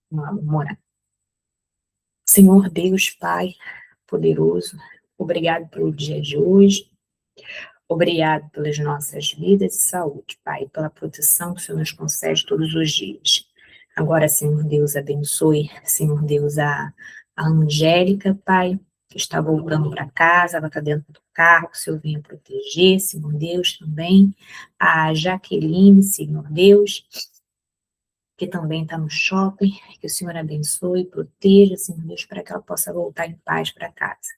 Vamos morar. Senhor Deus, Pai poderoso, obrigado pelo dia de hoje. Obrigado pelas nossas vidas e saúde, Pai, pela proteção que o Senhor nos concede todos os dias. Agora, Senhor Deus, abençoe, Senhor Deus, a Angélica, Pai, que está voltando para casa, ela está dentro do carro, que o Senhor venha proteger, Senhor Deus, também. A Jaqueline, Senhor Deus, que também está no shopping, que o Senhor abençoe, proteja, Senhor Deus, para que ela possa voltar em paz para casa.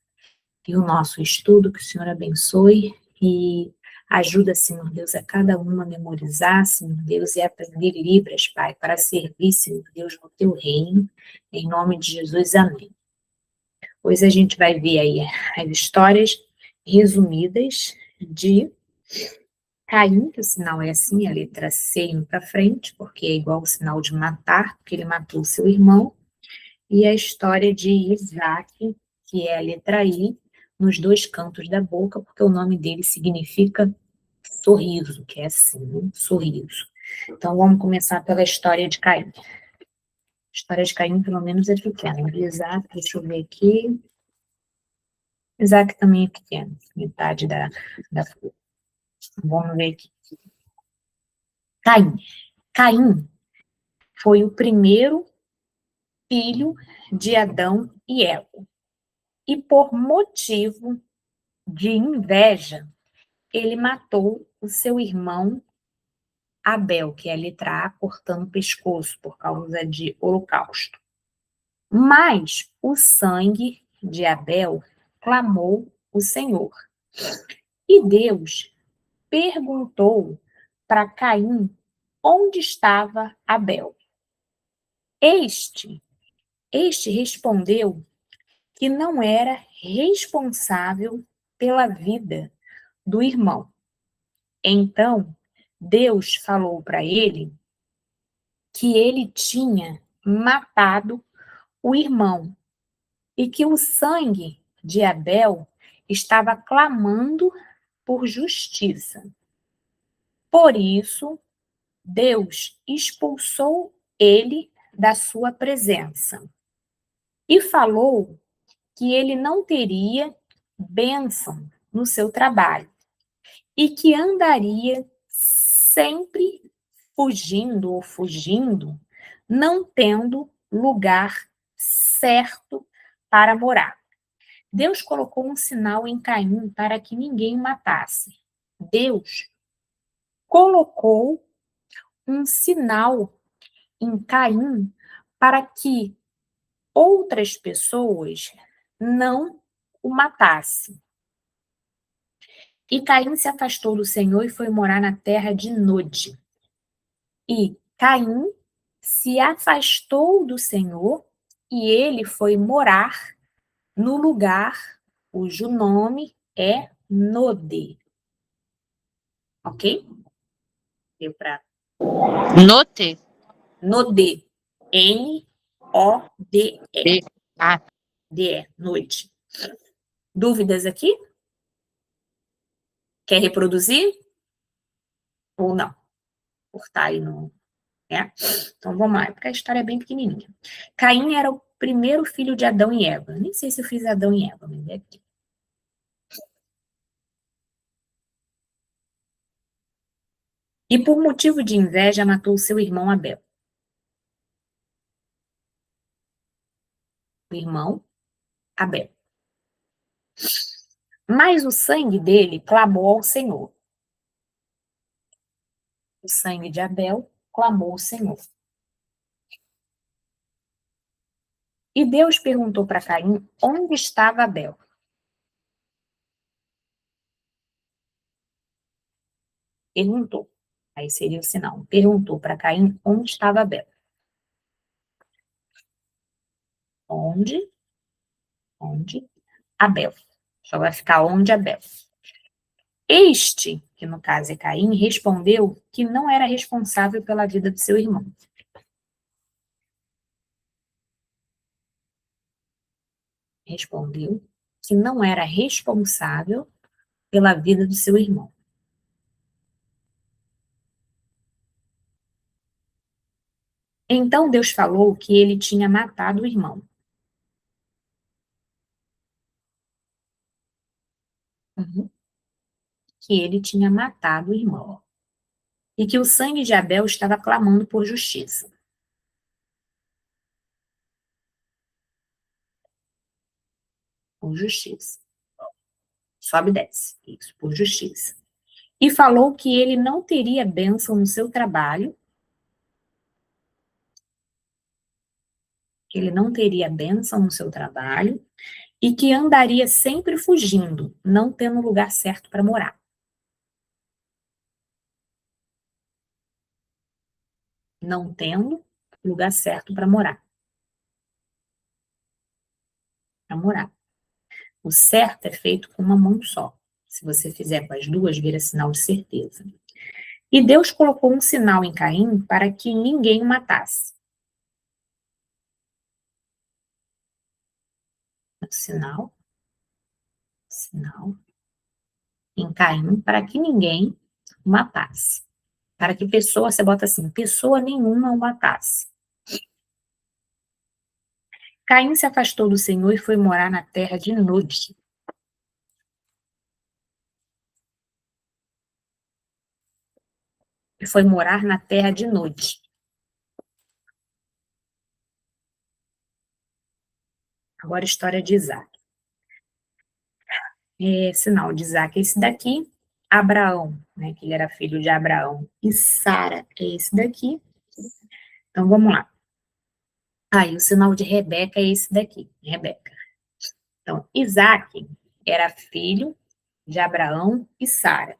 E o nosso estudo, que o Senhor abençoe e ajuda, Senhor Deus, a cada uma a memorizar, Senhor Deus, e a aprender Libras, Pai, para servir, Senhor Deus, no Teu reino, em nome de Jesus, amém. Hoje a gente vai ver aí as histórias resumidas de Caim, que o sinal é assim, a letra C indo para frente, porque é igual o sinal de matar, porque ele matou seu irmão, e a história de Isaac, que é a letra I, nos dois cantos da boca, porque o nome dele significa sorriso, que é assim, né? Sorriso. Então, vamos começar pela história de Caim. A história de Caim, pelo menos, é pequena. De Isaac, deixa eu ver aqui. Isaac também é pequeno, metade da folha. Vamos ver aqui. Caim. Caim foi o primeiro filho de Adão e Eva. E por motivo de inveja, ele matou o seu irmão Abel, que é a letra A, cortando o pescoço por causa de holocausto. Mas o sangue de Abel clamou o Senhor. E Deus perguntou para Caim onde estava Abel. Este respondeu que não era responsável pela vida do irmão. Então, Deus falou para ele que ele tinha matado o irmão e que o sangue de Abel estava clamando por justiça. Por isso, Deus expulsou ele da sua presença e falou que ele não teria bênção no seu trabalho e que andaria sempre fugindo, não tendo lugar certo para morar. Deus colocou um sinal em Caim para que ninguém o matasse. Deus colocou um sinal em Caim para que outras pessoas não o matassem. E Caim se afastou do Senhor e foi morar na terra de Nod. E Caim se afastou do Senhor e ele foi morar no lugar cujo nome é Nodê. Ok? Deu para... Note. Nodê. N-O-D-E. Ah, D-E, noite. Dúvidas aqui? Quer reproduzir? Ou não? Cortar aí no... É? Então vamos lá, porque a história é bem pequenininha. Caim era o primeiro filho de Adão e Eva. Nem sei se eu fiz Adão e Eva, mas é aqui. E por motivo de inveja matou seu irmão Abel. O irmão Abel. Mas o sangue dele clamou ao Senhor. O sangue de Abel clamou ao Senhor. E Deus perguntou para Caim onde estava Abel. Perguntou. Aí seria o sinal. Perguntou para Caim onde estava Abel. Onde? Abel. Só vai ficar onde Abel. Este, que no caso é Caim, respondeu que não era responsável pela vida do seu irmão. Respondeu que não era responsável pela vida do seu irmão. Então Deus falou que ele tinha matado o irmão. Uhum. Que ele tinha matado o irmão. E que o sangue de Abel estava clamando por justiça. Por justiça. Sobe e desce. Isso, por justiça. E falou que ele não teria bênção no seu trabalho, que ele não teria bênção no seu trabalho, e que andaria sempre fugindo, não tendo lugar certo para morar. Não tendo lugar certo para morar. Para morar. O certo é feito com uma mão só. Se você fizer com as duas, vira sinal de certeza. E Deus colocou um sinal em Caim para que ninguém o matasse. Sinal em Caim para que ninguém o matasse. Para que pessoa, você bota assim, pessoa nenhuma o matasse. Caim se afastou do Senhor e foi morar na terra de Nod. E foi morar na terra de Nod. Agora a história de Isaac. Sinal de Isaac é esse daqui. Abraão, né, que ele era filho de Abraão. E Sara é esse daqui. Então vamos lá. Aí o sinal de Rebeca é esse daqui, Rebeca. Então, Isaac era filho de Abraão e Sara.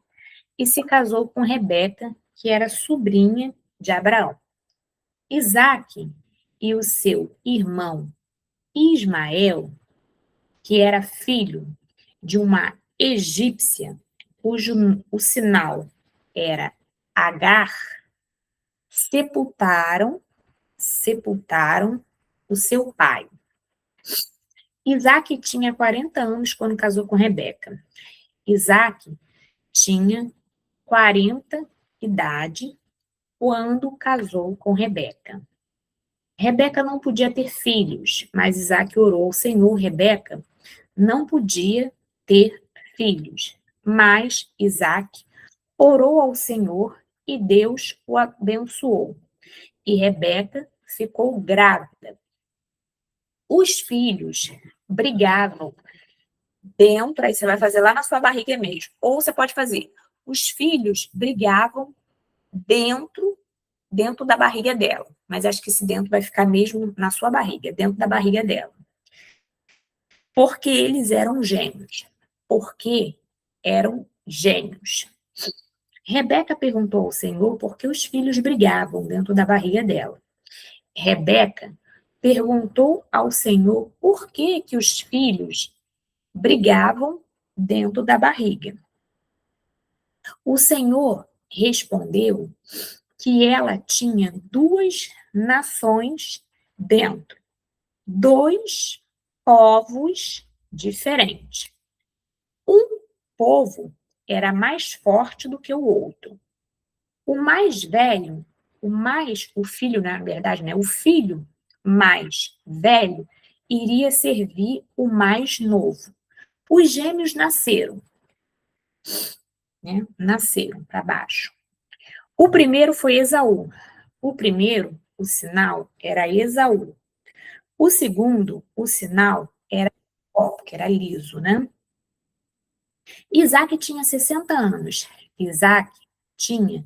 E se casou com Rebeca, que era sobrinha de Abraão. Isaac e o seu irmão Ismael, que era filho de uma egípcia, cujo o sinal era Agar, sepultaram o seu pai. Isaac tinha 40 anos quando casou com Rebeca. Isaac tinha 40 idade quando casou com Rebeca. Rebeca não podia ter filhos, mas Isaac orou ao Senhor. Rebeca não podia ter filhos, mas Isaac orou ao Senhor e Deus o abençoou. E Rebeca ficou grávida. Os filhos brigavam dentro, aí você vai fazer lá na sua barriga mesmo, ou você pode fazer. Os filhos brigavam dentro da barriga dela, mas acho que esse dentro vai ficar mesmo na sua barriga, dentro da barriga dela. Porque eles eram gêmeos. Porque eram gêmeos. Rebeca perguntou ao Senhor por que os filhos brigavam dentro da barriga dela. Rebeca perguntou ao Senhor por que os filhos brigavam dentro da barriga. O Senhor respondeu que ela tinha duas nações dentro, dois povos diferentes. Um povo era mais forte do que o outro. O mais velho, o filho, na verdade, né? O filho mais velho iria servir o mais novo. Os gêmeos nasceram, né? Nasceram para baixo. O primeiro foi Esaú. O primeiro, o sinal era Esaú. O segundo, o sinal era Jacó, que era liso, né? Isaac tinha 60 anos. Isaac tinha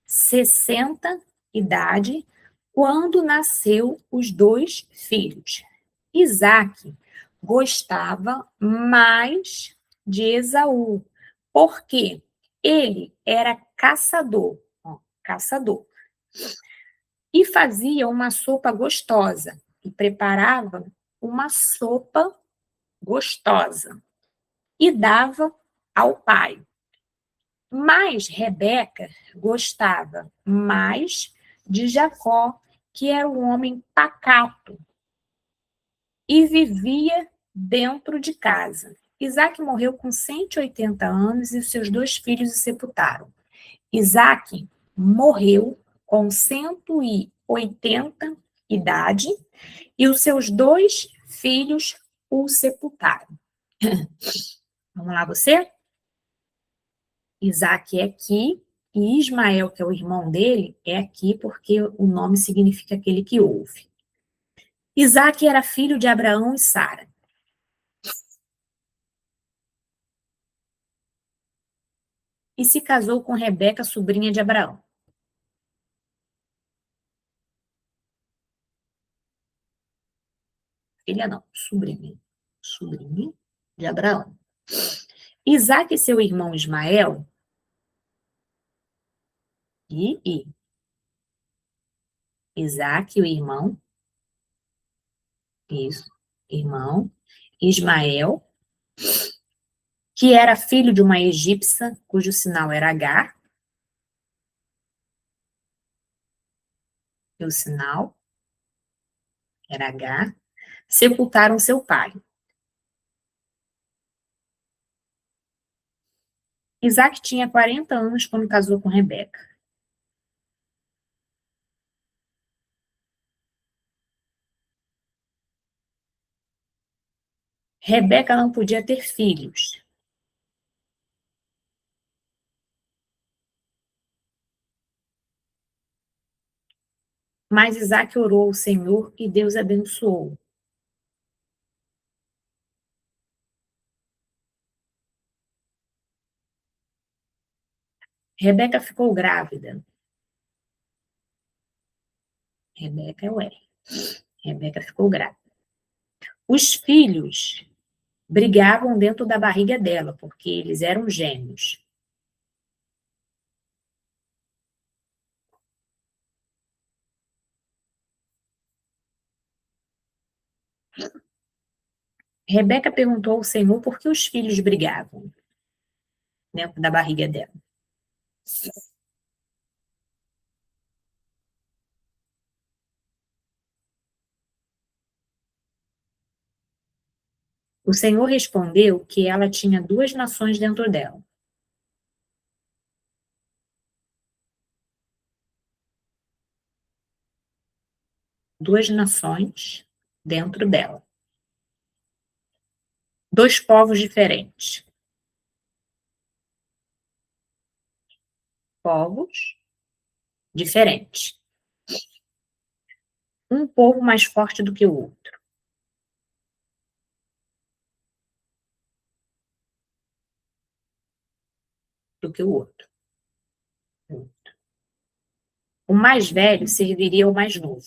60 idade quando nasceu os dois filhos. Isaac gostava mais de Esaú, porque ele era caçador, caçador, e fazia uma sopa gostosa, e preparava uma sopa gostosa, e dava ao pai. Mas Rebeca gostava mais de Jacó, que era um homem pacato e vivia dentro de casa. Isaac morreu com 180 anos e seus dois filhos o sepultaram. Isaac morreu com 180 idade, e os seus 2 filhos o sepultaram. Vamos lá, você? Isaac é aqui, e Ismael, que é o irmão dele, é aqui porque o nome significa aquele que ouve. Isaac era filho de Abraão e Sara. E se casou com Rebeca, sobrinha de Abraão. Filha não, sobrinha. Sobrinha de Abraão. Isaac e seu irmão Ismael, Isaac, o irmão, isso, irmão, Ismael, que era filho de uma egípcia, cujo sinal era H, e o sinal era H, sepultaram seu pai. Isaac tinha 40 anos quando casou com Rebeca. Rebeca não podia ter filhos. Mas Isaac orou ao Senhor e Deus abençoou. Rebeca ficou grávida. Rebeca é o R. Rebeca ficou grávida. Os filhos brigavam dentro da barriga dela, porque eles eram gêmeos. Rebeca perguntou ao Senhor por que os filhos brigavam dentro da barriga dela. O Senhor respondeu que ela tinha 2 nações dentro dela. Duas nações dentro dela. 2 povos diferentes. Povos diferentes. Um povo mais forte do que o outro. Do que o outro. O mais velho serviria ao mais novo.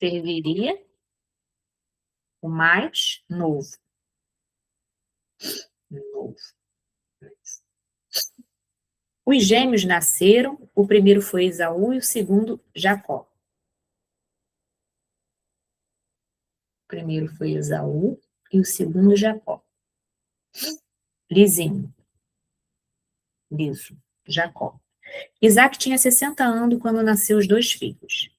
Serviria o mais novo. Os gêmeos nasceram, o primeiro foi Esaú e o segundo Jacó. O primeiro foi Esaú e o segundo Jacó. Lisinho. Liso. Jacó. Isaac tinha 60 anos quando nasceu os 2 filhos.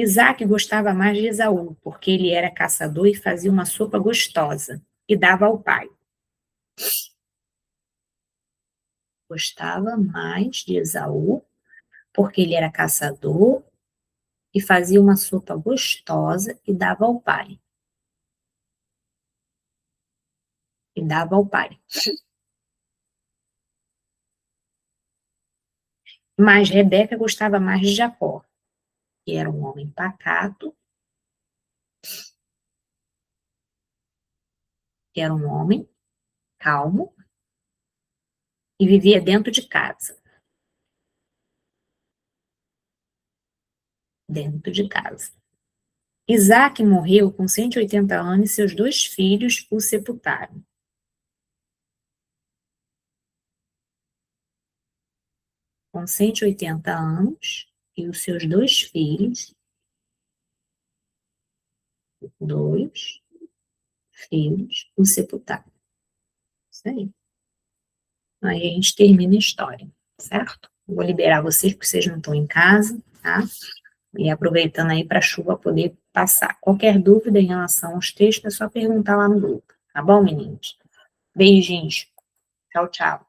Isaac gostava mais de Esaú, porque ele era caçador e fazia uma sopa gostosa, e dava ao pai. Gostava mais de Esaú, porque ele era caçador e fazia uma sopa gostosa e dava ao pai. E dava ao pai. Mas Rebeca gostava mais de Jacó, que era um homem pacato, que era um homem calmo e vivia dentro de casa. Dentro de casa. Isaac morreu com 180 anos e seus 2 filhos o sepultaram. Com 180 anos e os seus 2 filhos, 2 filhos o sepultaram. Isso aí. Aí a gente termina a história, certo? Vou liberar vocês, porque vocês não estão em casa, tá? E aproveitando aí para a chuva poder passar. Qualquer dúvida em relação aos textos, é só perguntar lá no grupo. Tá bom, meninos? Beijinhos. Tchau, tchau.